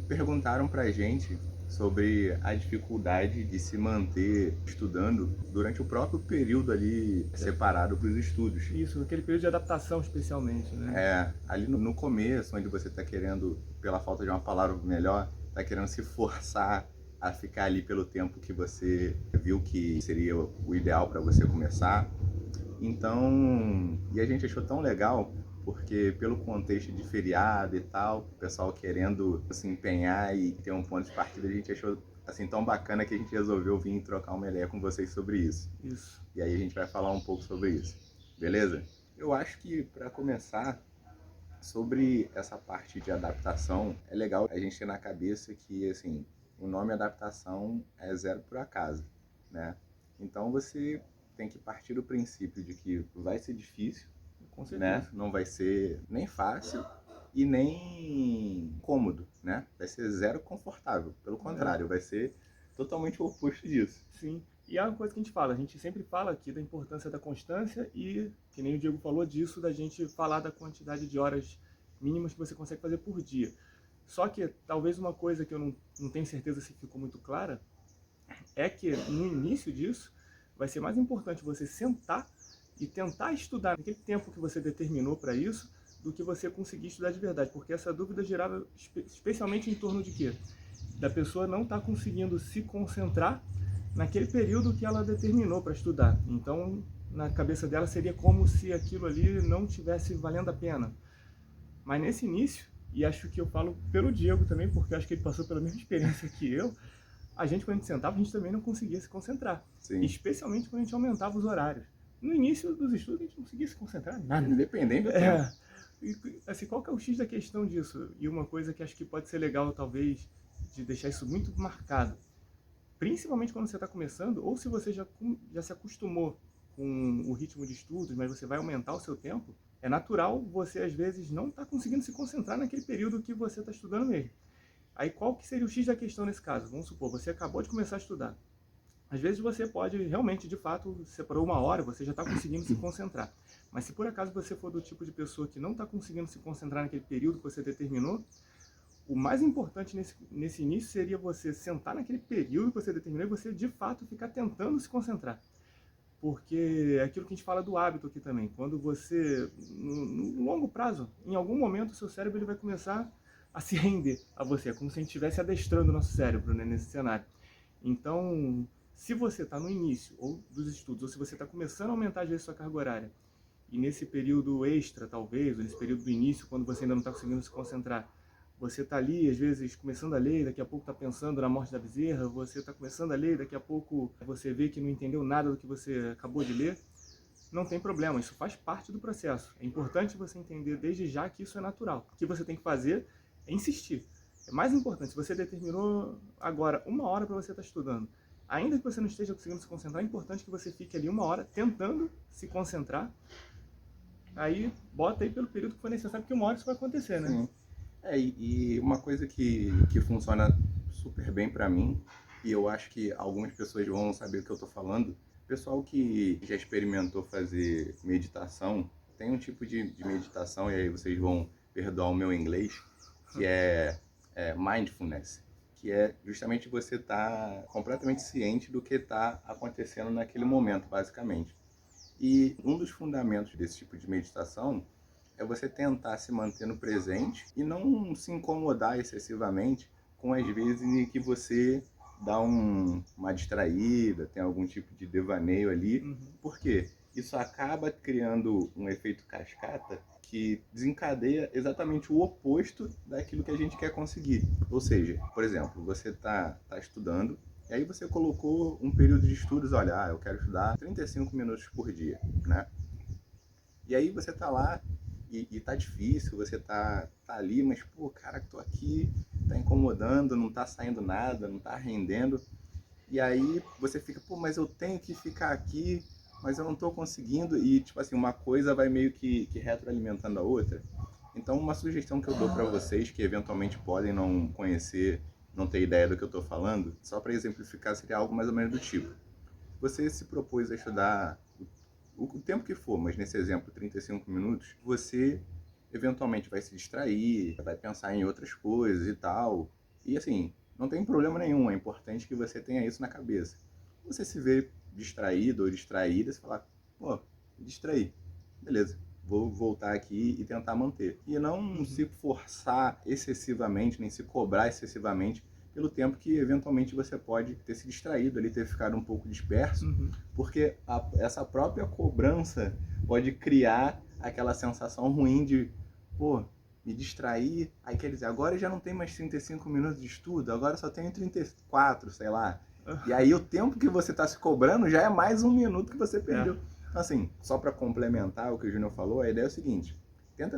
perguntaram pra gente sobre a dificuldade de se manter estudando durante o próprio período ali separado para os estudos. Isso, naquele período de adaptação especialmente, né? Ali no começo, onde você está querendo, pela falta de uma palavra melhor, está querendo se forçar a ficar ali pelo tempo que você viu que seria o ideal para você começar. Então, e a gente achou tão legal, porque pelo contexto de feriado e tal, o pessoal querendo se empenhar e ter um ponto de partida, a gente achou assim tão bacana que a gente resolveu vir trocar uma ideia com vocês sobre isso. Isso. E aí a gente vai falar um pouco sobre isso. Beleza? Eu acho que para começar, sobre essa parte de adaptação, é legal a gente ter na cabeça que assim, o nome adaptação é zero por acaso, né? Então você tem que partir do princípio de que vai ser difícil, Com né? certeza. Não vai ser nem fácil e nem cômodo, né? Vai ser zero confortável. Pelo contrário, vai ser totalmente o oposto disso. Sim. E é uma coisa que a gente sempre fala aqui da importância da constância e, que nem o Diego falou disso, da gente falar da quantidade de horas mínimas que você consegue fazer por dia. Só que talvez uma coisa que eu não tenho certeza se ficou muito clara é que no início disso vai ser mais importante você sentar e tentar estudar naquele tempo que você determinou para isso do que você conseguir estudar de verdade, porque essa dúvida gerava especialmente em torno de quê? Da pessoa não estar conseguindo se concentrar naquele período que ela determinou para estudar. Então, na cabeça dela seria como se aquilo ali não tivesse valendo a pena. Mas nesse início, e acho que eu falo pelo Diego também, porque acho que ele passou pela mesma experiência que eu, a gente, quando a gente sentava, a gente também não conseguia se concentrar. Sim. Especialmente quando a gente aumentava os horários. No início dos estudos, a gente não conseguia se concentrar em nada. Independente do tempo. E, assim, qual que é o X da questão disso? E uma coisa que acho que pode ser legal, talvez, de deixar isso muito marcado. Principalmente quando você está começando, ou se você já se acostumou com o ritmo de estudos, mas você vai aumentar o seu tempo, é natural você, às vezes, não estar conseguindo se concentrar naquele período que você está estudando mesmo. Aí qual que seria o X da questão nesse caso? Vamos supor, você acabou de começar a estudar. Às vezes você pode realmente, de fato, separou uma hora, você já está conseguindo se concentrar. Mas se por acaso você for do tipo de pessoa que não está conseguindo se concentrar naquele período que você determinou, o mais importante nesse início seria você sentar naquele período que você determinou e você, de fato, ficar tentando se concentrar. Porque é aquilo que a gente fala do hábito aqui também. Quando você, no longo prazo, em algum momento o seu cérebro ele vai começar a se render a você. É como se a gente estivesse adestrando o nosso cérebro, né, nesse cenário. Então, se você está no início ou dos estudos, ou se você está começando a aumentar às vezes sua carga horária, e nesse período extra, talvez, ou nesse período do início, quando você ainda não está conseguindo se concentrar, você está ali, às vezes, começando a ler, daqui a pouco está pensando na morte da bezerra, você está começando a ler, daqui a pouco você vê que não entendeu nada do que você acabou de ler, não tem problema, isso faz parte do processo. É importante você entender desde já que isso é natural. O que você tem que fazer é insistir. É mais importante, se você determinou agora uma hora para você estar estudando, ainda que você não esteja conseguindo se concentrar, é importante que você fique ali uma hora tentando se concentrar. Aí bota aí pelo período que for necessário, porque uma hora isso vai acontecer, né? Sim. E uma coisa que funciona super bem para mim, e eu acho que algumas pessoas vão saber o que eu tô falando, pessoal que já experimentou fazer meditação, tem um tipo de meditação, e aí vocês vão perdoar o meu inglês, que é mindfulness, que é justamente você estar completamente ciente do que está acontecendo naquele momento, basicamente. E um dos fundamentos desse tipo de meditação é você tentar se manter no presente e não se incomodar excessivamente com as vezes em que você dá uma distraída, tem algum tipo de devaneio ali. Uhum. Por quê? Isso acaba criando um efeito cascata que desencadeia exatamente o oposto daquilo que a gente quer conseguir. Ou seja, por exemplo, você está estudando e aí você colocou um período de estudos, olha, eu quero estudar 35 minutos por dia, né? E aí você tá lá e tá difícil, você tá ali, mas pô, cara, tô aqui, tá incomodando, não tá saindo nada, não tá rendendo. E aí você fica, pô, mas eu tenho que ficar aqui, mas eu não tô conseguindo. E tipo assim, uma coisa vai meio que retroalimentando a outra. Então uma sugestão que eu dou para vocês que eventualmente podem não conhecer, não ter ideia do que eu tô falando, só para exemplificar seria algo mais ou menos do tipo. Você se propôs a estudar o tempo que for, mas nesse exemplo, 35 minutos, você eventualmente vai se distrair, vai pensar em outras coisas e tal. E assim, não tem problema nenhum, é importante que você tenha isso na cabeça. Você se vê distraído ou distraída, você fala, pô, me distraí, beleza, vou voltar aqui e tentar manter. E não Uhum. se forçar excessivamente, nem se cobrar excessivamente pelo tempo que eventualmente você pode ter se distraído ali, ter ficado um pouco disperso, Uhum. porque essa própria cobrança pode criar aquela sensação ruim de, pô, me distrair, aí quer dizer, agora já não tem mais 35 minutos de estudo, agora só tenho 34, sei lá. E aí o tempo que você está se cobrando já é mais um minuto que você É. perdeu. Então, assim, só para complementar o que o Júnior falou, a ideia é o seguinte, tenta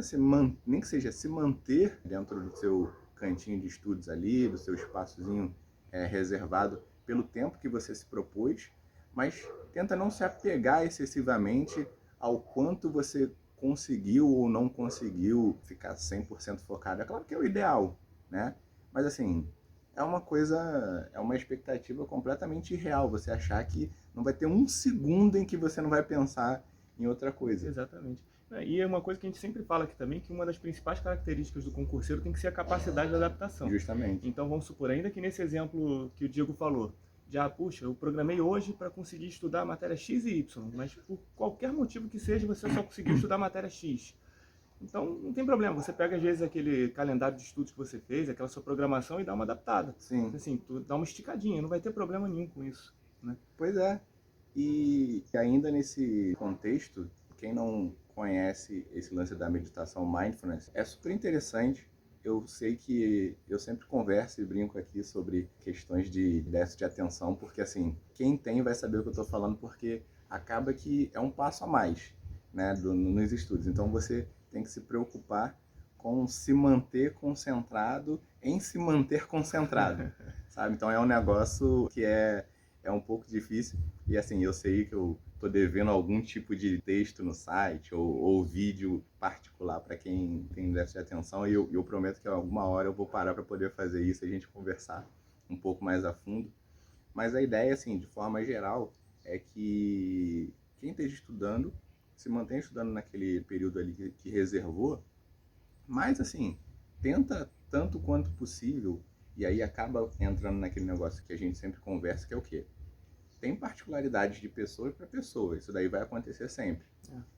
nem que seja se manter dentro do seu cantinho de estudos ali, do seu espaçozinho reservado pelo tempo que você se propôs, mas tenta não se apegar excessivamente ao quanto você conseguiu ou não conseguiu ficar 100% focado. É claro que é o ideal, né? Mas assim, é uma expectativa completamente irreal você achar que não vai ter um segundo em que você não vai pensar em outra coisa. Exatamente. E é uma coisa que a gente sempre fala aqui também, que uma das principais características do concurseiro tem que ser a capacidade de adaptação. Justamente. Então vamos supor, ainda que nesse exemplo que o Diego falou, já, puxa, eu programei hoje para conseguir estudar a matéria X e Y, mas por qualquer motivo que seja, você só conseguiu estudar a matéria X. Então não tem problema, você pega às vezes aquele calendário de estudos que você fez, aquela sua programação e dá uma adaptada. Sim. Assim, tu dá uma esticadinha, não vai ter problema nenhum com isso, né? Pois é. E ainda nesse contexto, quem não conhece esse lance da meditação mindfulness, é super interessante. Eu sei que eu sempre converso e brinco aqui sobre questões de déficit de atenção, porque assim, quem tem vai saber o que eu estou falando, porque acaba que é um passo a mais, né, nos estudos. Então você tem que se preocupar com se manter concentrado em se manter concentrado, sabe? Então é um negócio que é um pouco difícil. E assim, eu sei que eu tô devendo algum tipo de texto no site ou vídeo particular para quem tem déficit de atenção, e eu prometo que alguma hora eu vou parar para poder fazer isso e a gente conversar um pouco mais a fundo. Mas a ideia, assim, de forma geral, é que quem esteja estudando se mantenha estudando naquele período ali que reservou, mas assim, tenta tanto quanto possível, e aí acaba entrando naquele negócio que a gente sempre conversa, que é o quê? Tem particularidades de pessoa para pessoa, isso daí vai acontecer sempre.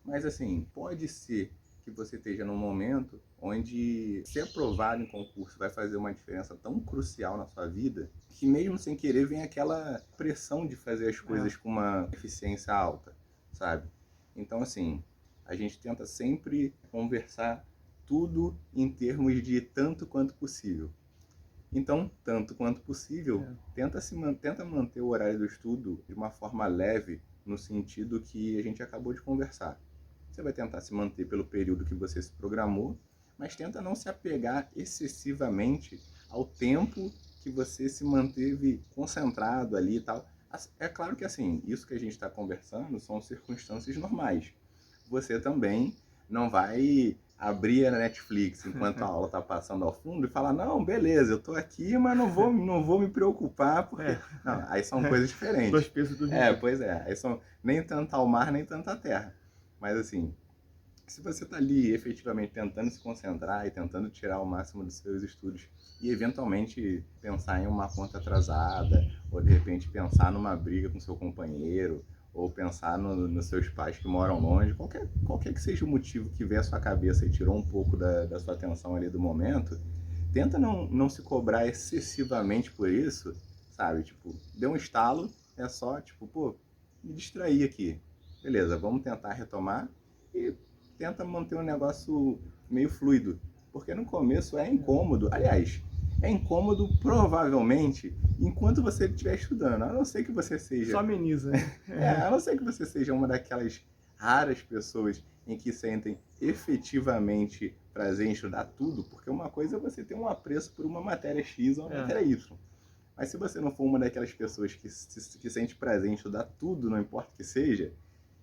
Mas assim, pode ser que você esteja num momento onde ser aprovado em concurso vai fazer uma diferença tão crucial na sua vida, que mesmo sem querer vem aquela pressão de fazer as coisas com uma eficiência alta, sabe? Então assim, a gente tenta sempre conversar tudo em termos de tanto quanto possível. Então, tanto quanto possível, tenta manter o horário do estudo de uma forma leve, no sentido que a gente acabou de conversar. Você vai tentar se manter pelo período que você se programou, mas tenta não se apegar excessivamente ao tempo que você se manteve concentrado ali e tal. É claro que assim, isso que a gente está conversando são circunstâncias normais. Você também não vai abrir a Netflix enquanto a aula está passando ao fundo e falar, não, beleza, eu estou aqui, mas não vou me preocupar, porque... Não, aí são coisas diferentes. Dois pesos, duas medidas. Pois é, aí são nem tanto ao mar, nem tanto à terra. Mas assim, se você está ali efetivamente tentando se concentrar e tentando tirar o máximo dos seus estudos e eventualmente pensar em uma conta atrasada, ou de repente pensar numa briga com seu companheiro, ou pensar nos seus pais que moram longe, qualquer que seja o motivo que vier à sua cabeça e tirou um pouco da sua atenção ali do momento, tenta não se cobrar excessivamente por isso, sabe? Tipo, deu um estalo, é só, tipo, pô, me distrair aqui. Beleza, vamos tentar retomar e tenta manter um negócio meio fluido. Porque no começo é incômodo. Aliás, é incômodo provavelmente enquanto você estiver estudando. A não ser que você seja... Só ameniza, né? a não ser que você seja uma daquelas raras pessoas em que sentem efetivamente prazer em estudar tudo, porque uma coisa é você ter um apreço por uma matéria X ou uma matéria Y. Mas se você não for uma daquelas pessoas que sente prazer em estudar tudo, não importa o que seja,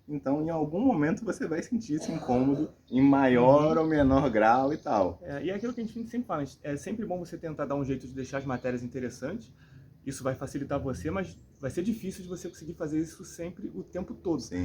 então em algum momento você vai sentir esse incômodo em maior ou menor grau e tal. E é aquilo que a gente sempre fala, é sempre bom você tentar dar um jeito de deixar as matérias interessantes, isso vai facilitar você, mas vai ser difícil de você conseguir fazer isso sempre o tempo todo. Sim.